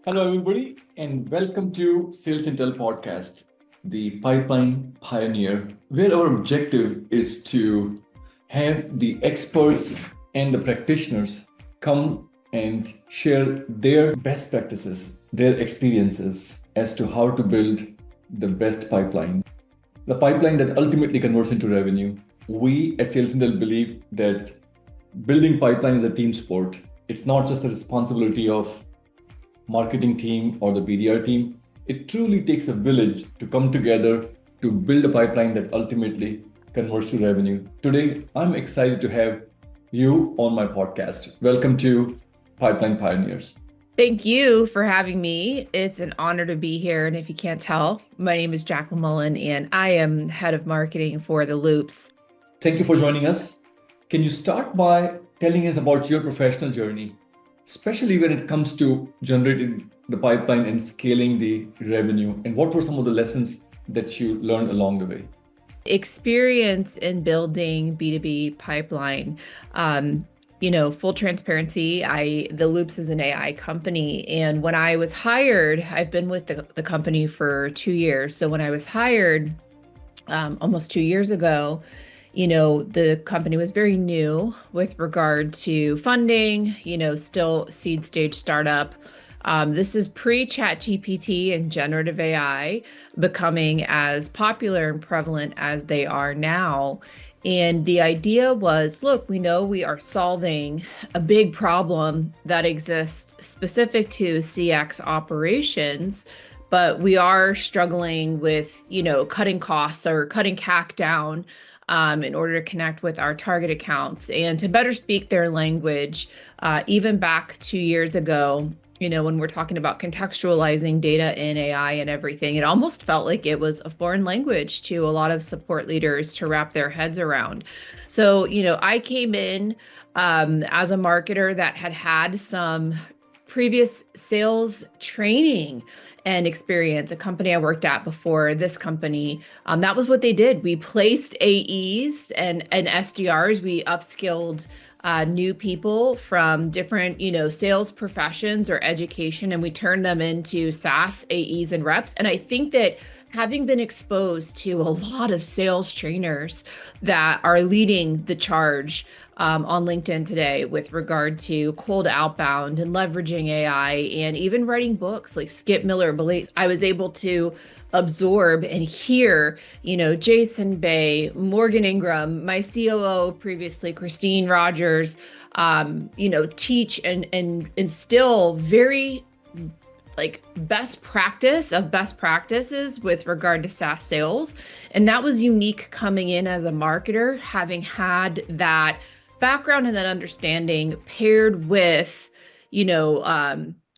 Hello, everybody, and welcome to SalesIntel Podcast, the pipeline pioneer, where our objective is to have the experts and the practitioners come and share their best practices, their experiences as to how to build the best pipeline, the pipeline that ultimately converts into revenue. We at SalesIntel believe that building pipeline is a team sport. It's not just the responsibility of marketing team or the BDR team. It truly takes a village to come together to build a pipeline that ultimately converts to revenue. Today, I'm excited to have you on my podcast. Welcome to Pipeline Pioneers. Thank you for having me. It's an honor to be here. And if you can't tell, my name is Jaclyn Mullen, and I am head of marketing for TheLoops. Thank you for joining us. Can you start by telling us about your professional journey, especially when it comes to generating the pipeline and scaling the revenue? And what were some of the lessons that you learned along the way? Experience in building B2B pipeline. Full transparency, TheLoops is an AI company. And when I was hired, I've been with the company for 2 years. So when I was hired almost 2 years ago, the company was very new with regard to funding, still seed stage startup. This is pre-ChatGPT and generative AI becoming as popular and prevalent as they are now. And the idea was, look, we know we are solving a big problem that exists specific to CX operations, but we are struggling with, cutting costs or cutting CAC down in order to connect with our target accounts and to better speak their language. Even back 2 years ago, when we're talking about contextualizing data in AI and everything, it almost felt like it was a foreign language to a lot of support leaders to wrap their heads around. So, I came in as a marketer that had some previous sales training and experience. A company I worked at before this company, that was what they did. We placed AEs and SDRs. We upskilled new people from different, sales professions or education, and we turned them into SaaS AEs and reps. And I think that having been exposed to a lot of sales trainers that are leading the charge on LinkedIn today with regard to cold outbound and leveraging AI and even writing books like Skip Miller Beliefs, I was able to absorb and hear, Jason Bay, Morgan Ingram, my COO previously, Christine Rogers, teach and instill very best practices with regard to SaaS sales. And that was unique coming in as a marketer, having had that background and that understanding paired with,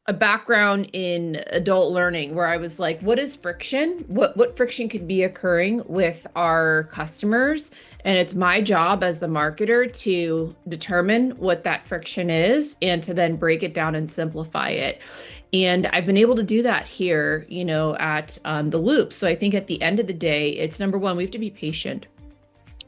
a background in adult learning where I was like, what is friction? What friction could be occurring with our customers? And it's my job as the marketer to determine what that friction is and to then break it down and simplify it. And I've been able to do that here, at TheLoops. So I think at the end of the day, it's number one, we have to be patient.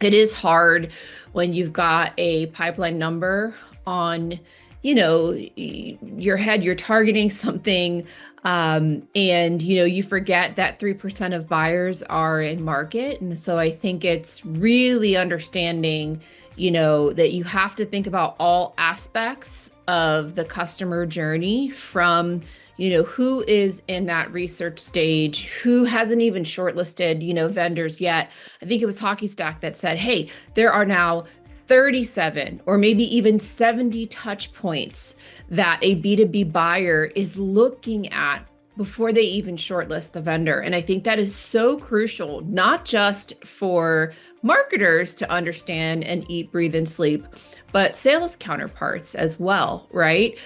It is hard when you've got a pipeline number on, your head, you're targeting something, and, you forget that 3% of buyers are in market. And so I think it's really understanding, that you have to think about all aspects of the customer journey from, who is in that research stage, who hasn't even shortlisted, vendors yet. I think it was Hockey Stack that said, hey, there are now 37 or maybe even 70 touch points that a B2B buyer is looking at before they even shortlist the vendor. And I think that is so crucial, not just for marketers to understand and eat, breathe, and sleep, but sales counterparts as well, right?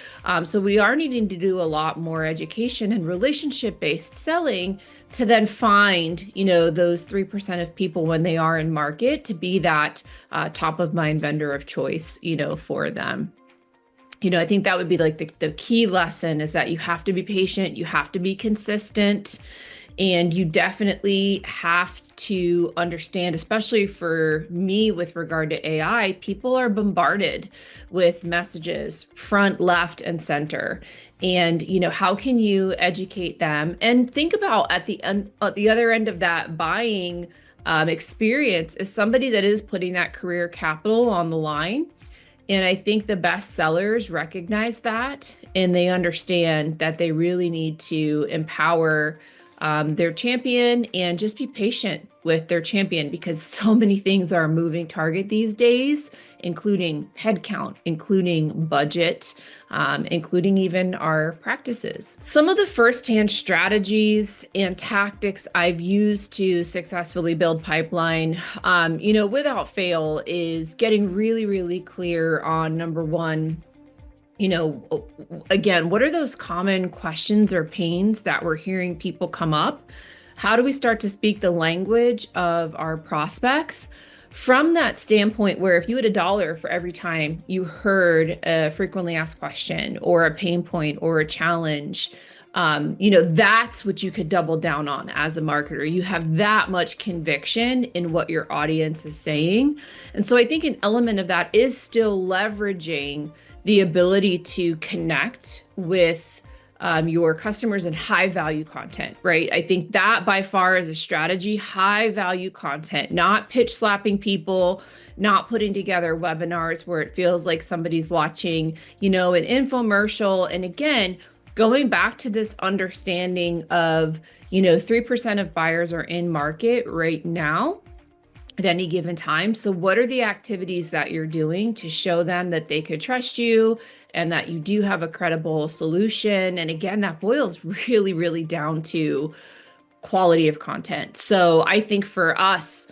So we are needing to do a lot more education and relationship-based selling to then find, those 3% of people when they are in market to be that top of mind vendor of choice, for them. I think that would be like the key lesson is that you have to be patient, you have to be consistent, And you definitely have to understand, especially for me with regard to AI, people are bombarded with messages front, left, and center. And, how can you educate them? And think about at the other end of that buying experience is somebody that is putting that career capital on the line. And I think the best sellers recognize that and they understand that they really need to empower their champion and just be patient with their champion because so many things are a moving target these days, including headcount, including budget, including even our practices. Some of the firsthand strategies and tactics I've used to successfully build pipeline, without fail, is getting really, really clear on number one, again, what are those common questions or pains that we're hearing people come up? How do we start to speak the language of our prospects from that standpoint where if you had $1 for every time you heard a frequently asked question or a pain point or a challenge, that's what you could double down on as a marketer. You have that much conviction in what your audience is saying. And so I think an element of that is still leveraging the ability to connect with your customers in high value content, right? I think that by far is a strategy, high value content, not pitch slapping people, not putting together webinars where it feels like somebody's watching, an infomercial. And again, going back to this understanding of, 3% of buyers are in market right now at any given time. So what are the activities that you're doing to show them that they could trust you and that you do have a credible solution? And again, that boils really, really down to quality of content. So I think for us,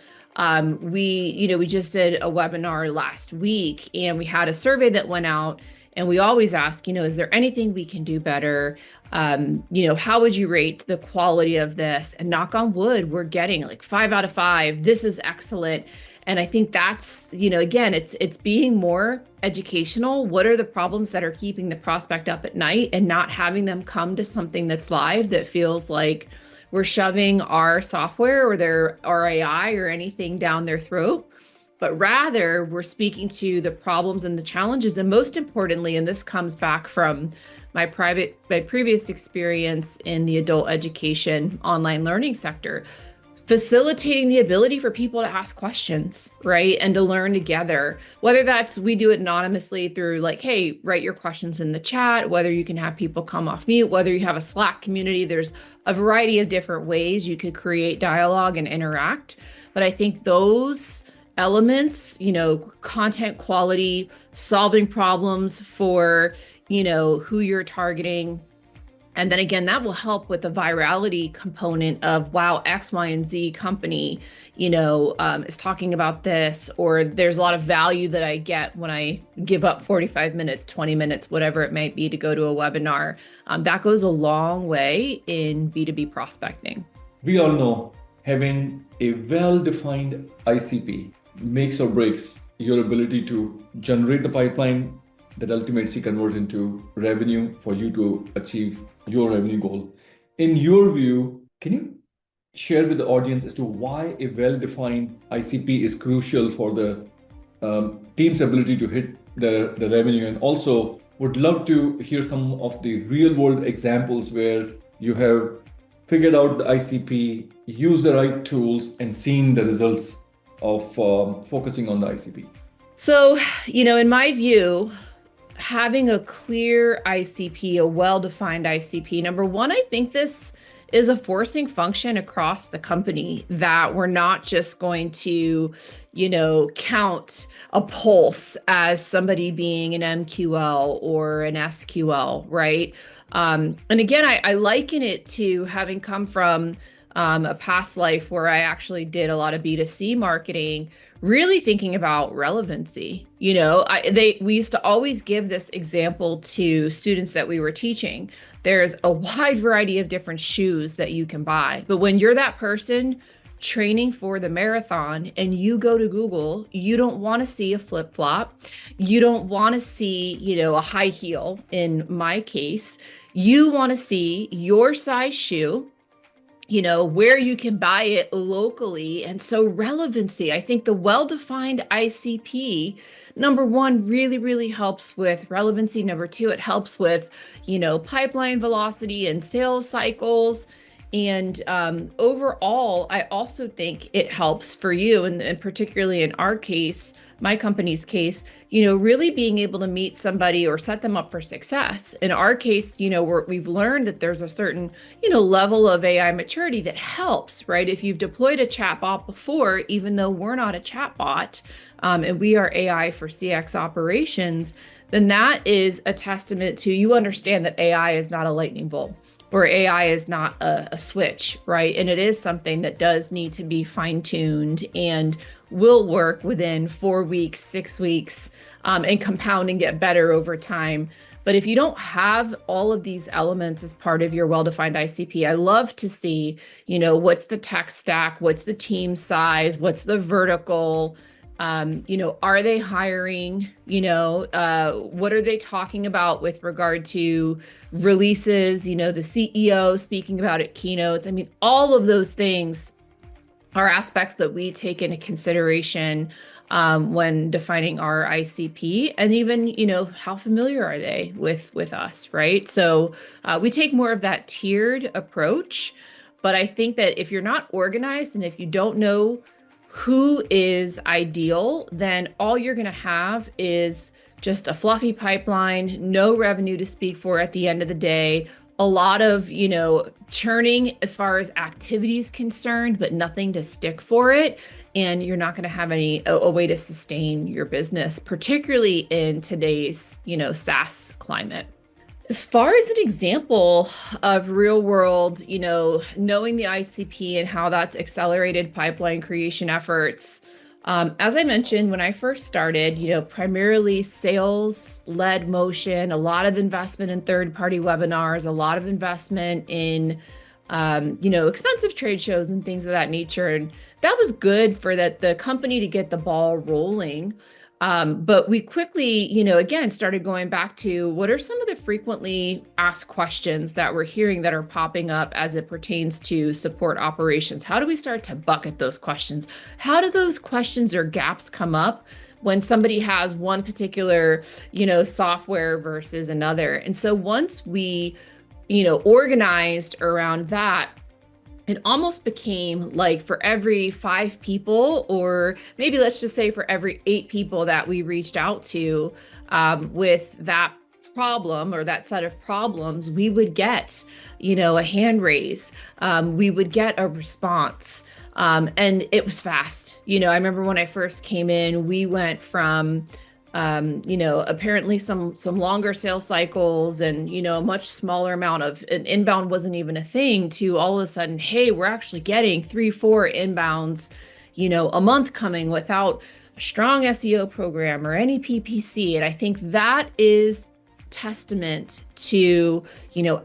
we just did a webinar last week and we had a survey that went out. And we always ask, is there anything we can do better? How would you rate the quality of this? And knock on wood, we're getting like 5 out of 5. This is excellent. And I think that's, again, it's being more educational. What are the problems that are keeping the prospect up at night and not having them come to something that's live that feels like we're shoving our software or our AI or anything down their throat? But rather we're speaking to the problems and the challenges. And most importantly, and this comes back from my previous experience in the adult education online learning sector, facilitating the ability for people to ask questions, right? And to learn together, whether that's, we do it anonymously through like, hey, write your questions in the chat, whether you can have people come off mute, whether you have a Slack community, there's a variety of different ways you could create dialogue and interact. But I think those elements, content quality, solving problems for, who you're targeting. And then again, that will help with the virality component of, wow, X, Y, and Z company, is talking about this, or there's a lot of value that I get when I give up 45 minutes, 20 minutes, whatever it might be to go to a webinar. That goes a long way in B2B prospecting. We all know having a well-defined ICP makes or breaks your ability to generate the pipeline that ultimately converts into revenue for you to achieve your revenue goal. In your view, can you share with the audience as to why a well-defined ICP is crucial for the team's ability to hit the revenue? And also would love to hear some of the real world examples where you have figured out the ICP, used the right tools, and seen the results of focusing on the ICP. So, in my view, having a clear ICP, a well-defined ICP, number one, I think this is a forcing function across the company that we're not just going to, count a pulse as somebody being an MQL or an SQL, right? And again, I liken it to having come from a past life where I actually did a lot of B2C marketing, really thinking about relevancy. We used to always give this example to students that we were teaching. There's a wide variety of different shoes that you can buy, but when you're that person training for the marathon and you go to Google, you don't want to see a flip-flop. You don't want to see, a high heel in my case. You want to see your size shoe, where you can buy it locally. And so relevancy, I think the well-defined ICP, number one, really, really helps with relevancy. Number two, it helps with, pipeline velocity and sales cycles. And overall, I also think it helps for you, and particularly in our case, my company's case, really being able to meet somebody or set them up for success. In our case, we've learned that there's a certain, level of AI maturity that helps, right? If you've deployed a chatbot before, even though we're not a chatbot, and we are AI for CX operations, then that is a testament to you understand that AI is not a lightning bolt, or AI is not a switch, right? And it is something that does need to be fine-tuned and will work within 4 weeks, 6 weeks, and compound and get better over time. But if you don't have all of these elements as part of your well-defined ICP, I love to see, what's the tech stack, what's the team size, what's the vertical, are they hiring? What are they talking about with regard to releases? The CEO speaking about at keynotes. I mean, all of those things are aspects that we take into consideration when defining our ICP, and even, how familiar are they with us, right? So we take more of that tiered approach. But I think that if you're not organized and if you don't know who is ideal, then all you're going to have is just a fluffy pipeline, no revenue to speak for at the end of the day, a lot of, churning as far as activity is concerned, but nothing to stick for it. And you're not going to have a way to sustain your business, particularly in today's, SaaS climate. As far as an example of real world, knowing the ICP and how that's accelerated pipeline creation efforts, as I mentioned, when I first started, primarily sales-led motion, a lot of investment in third-party webinars, a lot of investment in, expensive trade shows and things of that nature. And that was good for the company to get the ball rolling. But we quickly, again, started going back to what are some of the frequently asked questions that we're hearing that are popping up as it pertains to support operations? How do we start to bucket those questions? How do those questions or gaps come up when somebody has one particular, software versus another? And so once we, organized around that, it almost became like for every 5 people, or maybe let's just say for every 8 people that we reached out to with that problem or that set of problems, we would get, a hand raise. We would get a response. And it was fast. I remember when I first came in, we went from apparently some longer sales cycles and, a much smaller amount of an inbound wasn't even a thing, to all of a sudden, hey, we're actually getting 3-4 inbounds, a month coming without a strong SEO program or any PPC. And I think that is testament to,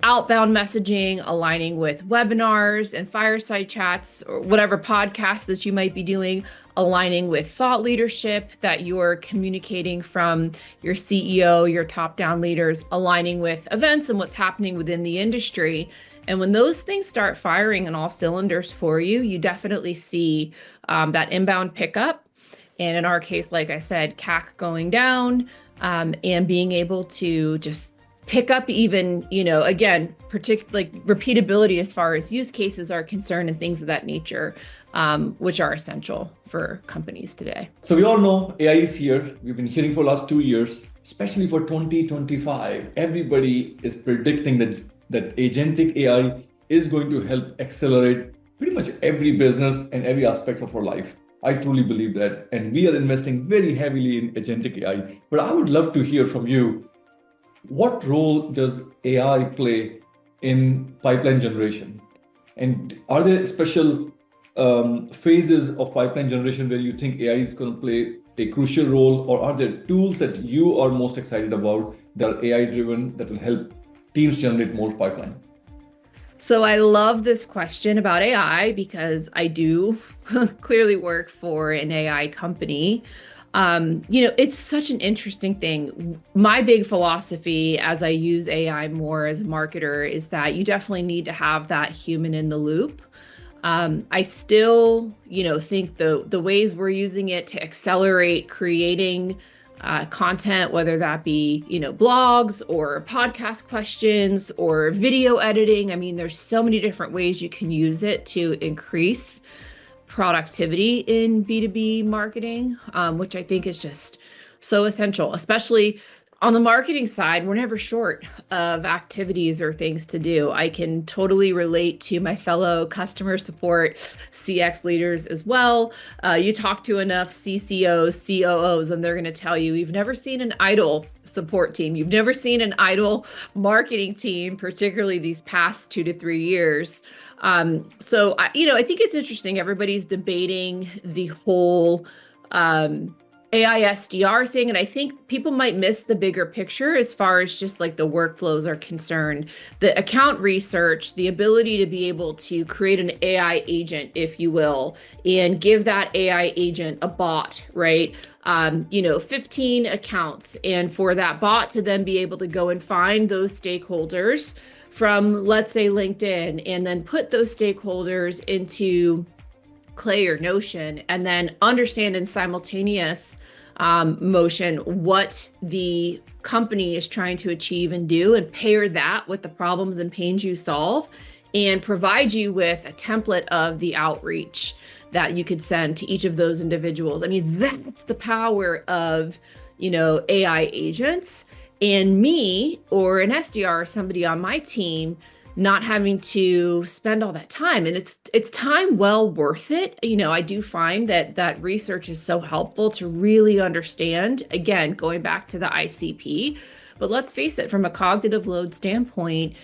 outbound messaging, aligning with webinars and fireside chats or whatever podcasts that you might be doing, aligning with thought leadership that you're communicating from your CEO, your top-down leaders, aligning with events and what's happening within the industry. And when those things start firing on all cylinders for you, you definitely see that inbound pickup. And in our case, like I said, CAC going down, and being able to just pick up even, again, like repeatability as far as use cases are concerned and things of that nature, which are essential for companies today. So we all know AI is here. We've been hearing for the last 2 years, especially for 2025. Everybody is predicting that agentic AI is going to help accelerate pretty much every business and every aspect of our life. I truly believe that. And we are investing very heavily in agentic AI. But I would love to hear from you. What role does AI play in pipeline generation? And are there special phases of pipeline generation where you think AI is going to play a crucial role? Or are there tools that you are most excited about that are AI driven that will help teams generate more pipeline? So I love this question about AI because I do clearly work for an AI company. It's such an interesting thing. My big philosophy as I use AI more as a marketer is that you definitely need to have that human in the loop. I still, think the ways we're using it to accelerate creating content, whether that be, blogs or podcast questions or video editing. I mean, there's so many different ways you can use it to increase productivity in B2B marketing, which I think is just so essential, especially on the marketing side. We're never short of activities or things to do. I can totally relate to my fellow customer support CX leaders as well. You talk to enough CCOs, COOs, and they're going to tell you, you've never seen an idle support team. You've never seen an idle marketing team, particularly these past 2 to 3 years. So I think it's interesting. Everybody's debating the whole AI SDR thing. And I think people might miss the bigger picture as far as just like the workflows are concerned. The account research, the ability to be able to create an AI agent, if you will, and give that AI agent a bot, right? 15 accounts. And for that bot to then be able to go and find those stakeholders from, let's say, LinkedIn, and then put those stakeholders into Clay or Notion, and then understand in simultaneous motion what the company is trying to achieve and do, and pair that with the problems and pains you solve, and provide you with a template of the outreach that you could send to each of those individuals. I mean, that's the power of, AI agents, and me or an SDR or somebody on my team not having to spend all that time. And it's time well worth it. I do find that research is so helpful to really understand, again, going back to the ICP, but let's face it, from a cognitive load standpoint,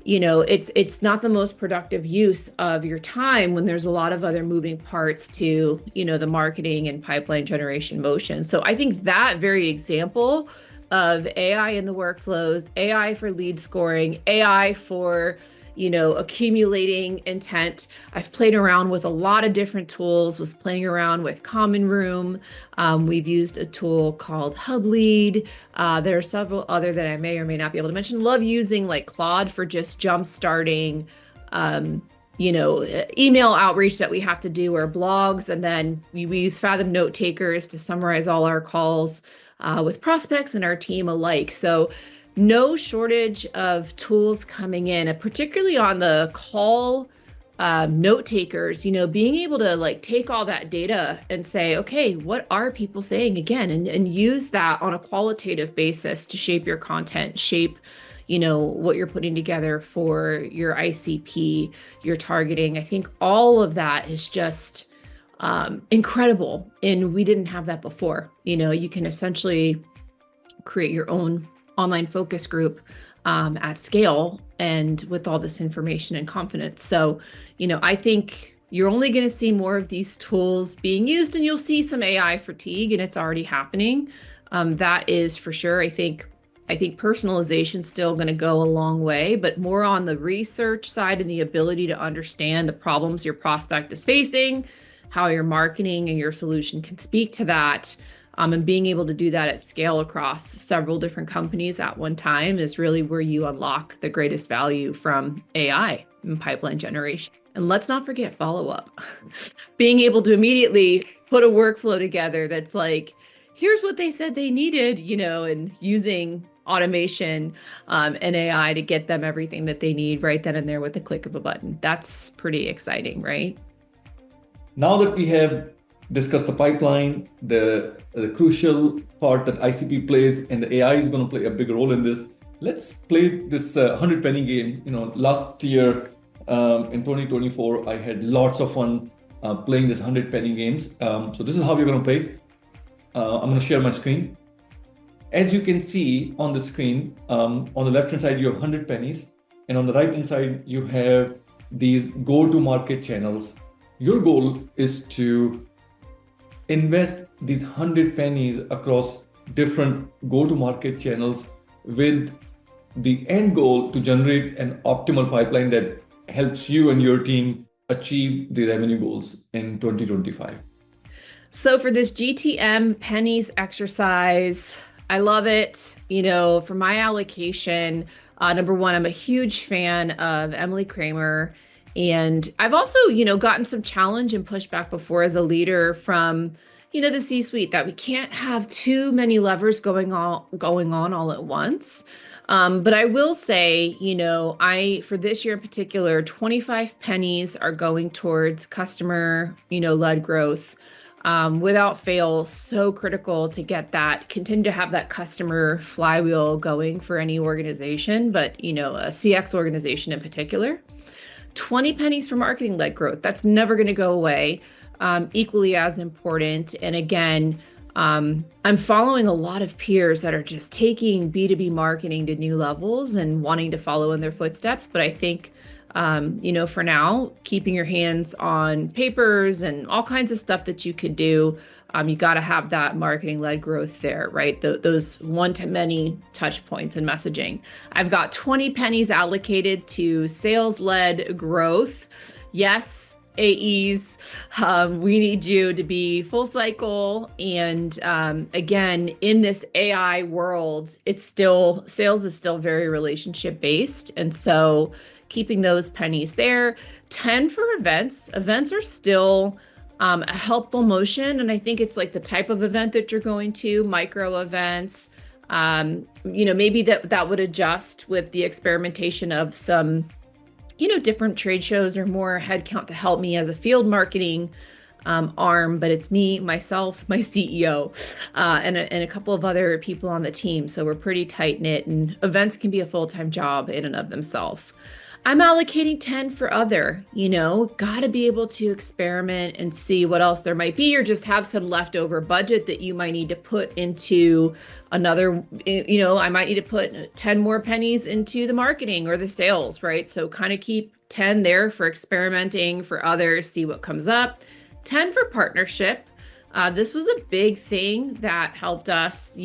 it's not the most productive use of your time when there's a lot of other moving parts to, the marketing and pipeline generation motion. So I think that very example of AI in the workflows, AI for lead scoring, AI for, accumulating intent. I've played around with a lot of different tools, was playing around with Common Room. We've used a tool called HubLead. There are several other that I may or may not be able to mention. Love using like Claude for just jump starting, email outreach that we have to do, or blogs. And then we use Fathom note takers to summarize all our calls with prospects and our team alike. So no shortage of tools coming in, and particularly on the call note takers, being able to like take all that data and say, okay, what are people saying again? And use that on a qualitative basis to shape your content, shape what you're putting together for your ICP, your targeting. I think all of that is just incredible. And we didn't have that before. You can essentially create your own online focus group at scale and with all this information and confidence. So, I think you're only going to see more of these tools being used, and you'll see some AI fatigue, and it's already happening. That is for sure. I think personalization is still going to go a long way, but more on the research side and the ability to understand the problems your prospect is facing, how your marketing and your solution can speak to that, and being able to do that at scale across several different companies at one time is really where you unlock the greatest value from AI and pipeline generation. And let's not forget follow-up. Being able to immediately put a workflow together that's like, here's what they said they needed, and using automation and AI to get them everything that they need right then and there with the click of a button. That's pretty exciting, right? Now that we have discussed the pipeline, the crucial part that ICP plays, and the AI is going to play a big role in this, let's play this 100 penny game. Last year in 2024, I had lots of fun playing this 100 penny games. So this is how we're going to play. I'm going to share my screen. As you can see on the screen, on the left-hand side, you have 100 pennies. And on the right-hand side, you have these go-to-market channels. Your goal is to invest these 100 pennies across different go-to-market channels with the end goal to generate an optimal pipeline that helps you and your team achieve the revenue goals in 2025. So for this GTM pennies exercise, I love it. For my allocation, number one, I'm a huge fan of Emily Kramer And I've also, gotten some challenge and pushback before as a leader from, the C-suite that we can't have too many levers going on all at once. But I will say, for this year in particular, 25 pennies are going towards customer, led growth. Without fail, so critical to continue to have that customer flywheel going for any organization, but, a CX organization in particular. 20 pennies for marketing led growth. That's never going to go away. Equally as important. And again, I'm following a lot of peers that are just taking B2B marketing to new levels and wanting to follow in their footsteps. But I think, for now, keeping your hands on papers and all kinds of stuff that you could do, you got to have that marketing led growth there, right? Those one-to-many touch points and messaging. I've got 20 pennies allocated to sales led growth. Yes, AEs, we need you to be full cycle. And again, in this AI world, sales is still very relationship based. And so keeping those pennies there. 10 for events. Events are still a helpful motion. And I think it's like the type of event that you're going to, micro events. Maybe that would adjust with the experimentation of some different trade shows or more headcount to help me as a field marketing arm, but it's me, myself, my CEO, and a couple of other people on the team. So we're pretty tight knit, and events can be a full-time job in and of themselves. I'm allocating 10 for other, got to be able to experiment and see what else there might be, or just have some leftover budget that you might need to put into another, I might need to put 10 more pennies into the marketing or the sales, right? So kind of keep 10 there for experimenting, for others, see what comes up. 10 for partnership. This was a big thing that helped us,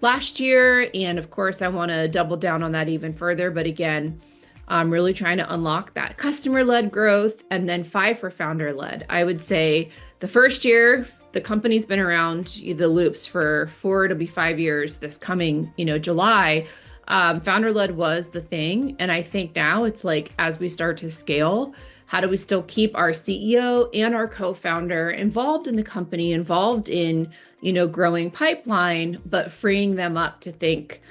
last year. And of course, I want to double down on that even further. But again, I'm really trying to unlock that customer-led growth, and then 5 for founder-led. I would say the first year, the company's been around, TheLoops, for 4 to 5 years this coming, July. Founder-led was the thing. And I think now it's like, as we start to scale, how do we still keep our CEO and our co-founder involved in the company, involved in, growing pipeline, but freeing them up to think,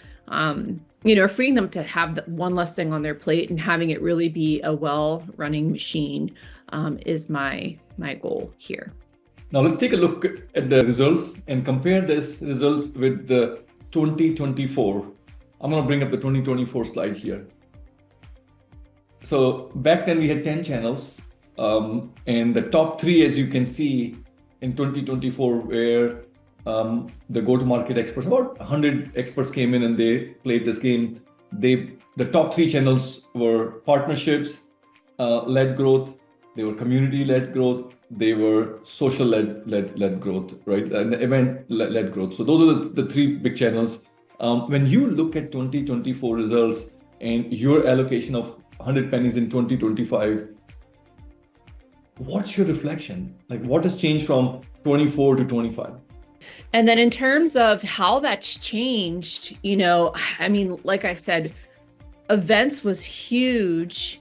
freeing them to have one less thing on their plate and having it really be a well-running machine is my goal here. Now let's take a look at the results and compare this results with the 2024. I'm going to bring up the 2024 slide here. So back then we had 10 channels, and the top 3, as you can see, in 2024 were the go-to-market experts. About 100 experts came in and they played this game. The top 3 channels were partnerships led growth, they were community-led growth, they were social-led growth, right? And event-led growth. So those are the 3 big channels. When you look at 2024 results and your allocation of 100 pennies in 2025, what's your reflection? Like, what has changed from 24 to 25? And then in terms of how that's changed, like I said, events was huge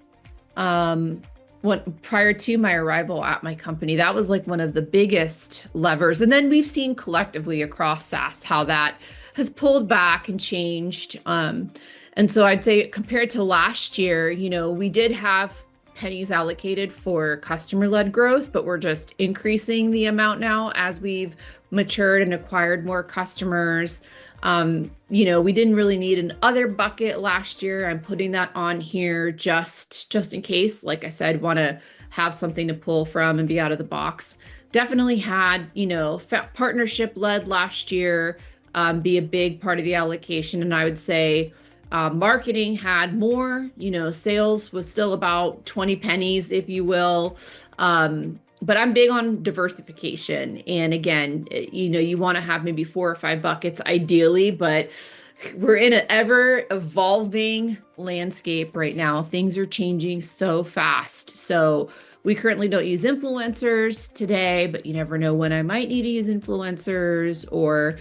prior to my arrival at my company. That was like one of the biggest levers. And then we've seen collectively across SaaS how that has pulled back and changed. And so I'd say compared to last year, we did have pennies allocated for customer-led growth, but we're just increasing the amount now as we've matured and acquired more customers. We didn't really need an other bucket last year. I'm putting that on here just in case, like I said, want to have something to pull from and be out of the box. Definitely had, partnership led last year, be a big part of the allocation. And I would say, marketing had more, sales was still about 20 pennies, if you will. But I'm big on diversification. And again, you want to have maybe 4 or 5 buckets ideally, but we're in an ever evolving landscape right now. Things are changing so fast. So we currently don't use influencers today, but you never know when I might need to use influencers or,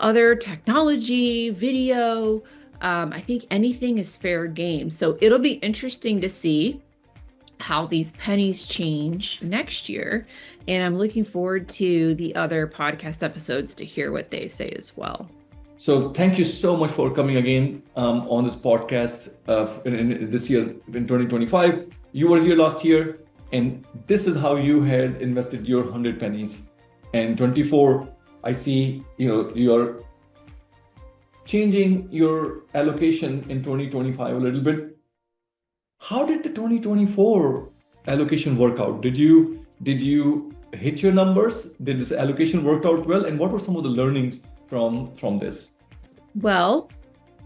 other technology, video. I think anything is fair game. So it'll be interesting to see how these pennies change next year. And I'm looking forward to the other podcast episodes to hear what they say as well. So thank you so much for coming again on this podcast in this year, in 2025. You were here last year, and this is how you had invested your 100 pennies. And 24, I see, you're changing your allocation in 2025 a little bit. How did the 2024 allocation work out? Did you hit your numbers? Did this allocation work out well? And what were some of the learnings from this? Well,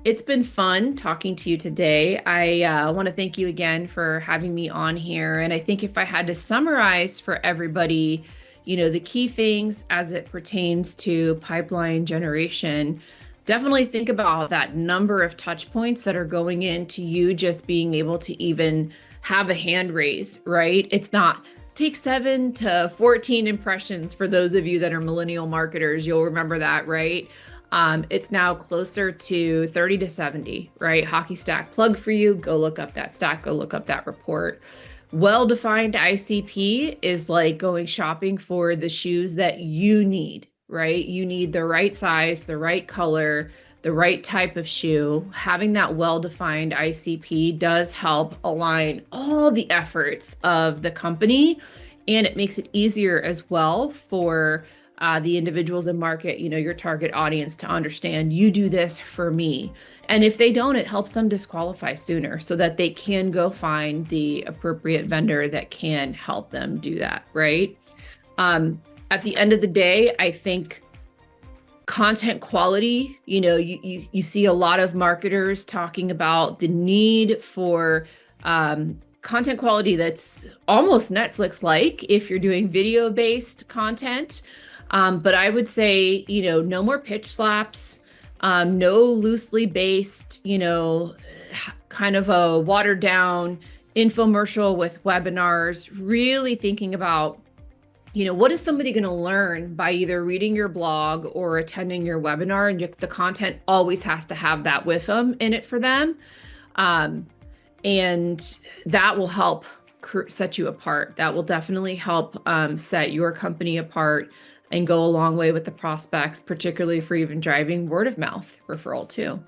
it's been fun talking to you today. I want to thank you again for having me on here. And I think if I had to summarize for everybody, the key things as it pertains to pipeline generation, definitely think about that number of touch points that are going into you just being able to even have a hand raise, right? It's not take 7 to 14 impressions for those of you that are millennial marketers. You'll remember that, right? It's now closer to 30 to 70, right? Hockey stack plug for you. Go look up that stack, go look up that report. Well-defined ICP is like going shopping for the shoes that you need, right? You need the right size, the right color, the right type of shoe. Having that well-defined ICP does help align all the efforts of the company, and it makes it easier as well for the individuals in market, your target audience, to understand you do this for me. And if they don't, it helps them disqualify sooner so that they can go find the appropriate vendor that can help them do that, right? At the end of the day, I think content quality, you see a lot of marketers talking about the need for content quality that's almost Netflix-like if you're doing video-based content. But I would say, no more pitch slaps, no loosely based, kind of a watered down infomercial with webinars, really thinking about, what is somebody going to learn by either reading your blog or attending your webinar? And the content always has to have that with them in it for them. And that will help set you apart. That will definitely help set your company apart and go a long way with the prospects, particularly for even driving word of mouth referral too.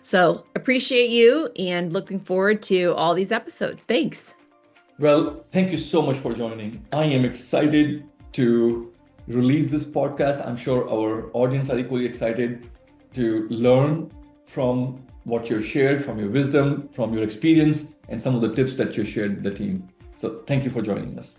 So appreciate you and looking forward to all these episodes. Thanks. Well, thank you so much for joining. I am excited to release this podcast. I'm sure our audience are equally excited to learn from what you shared, from your wisdom, from your experience, and some of the tips that you shared with the team. So thank you for joining us.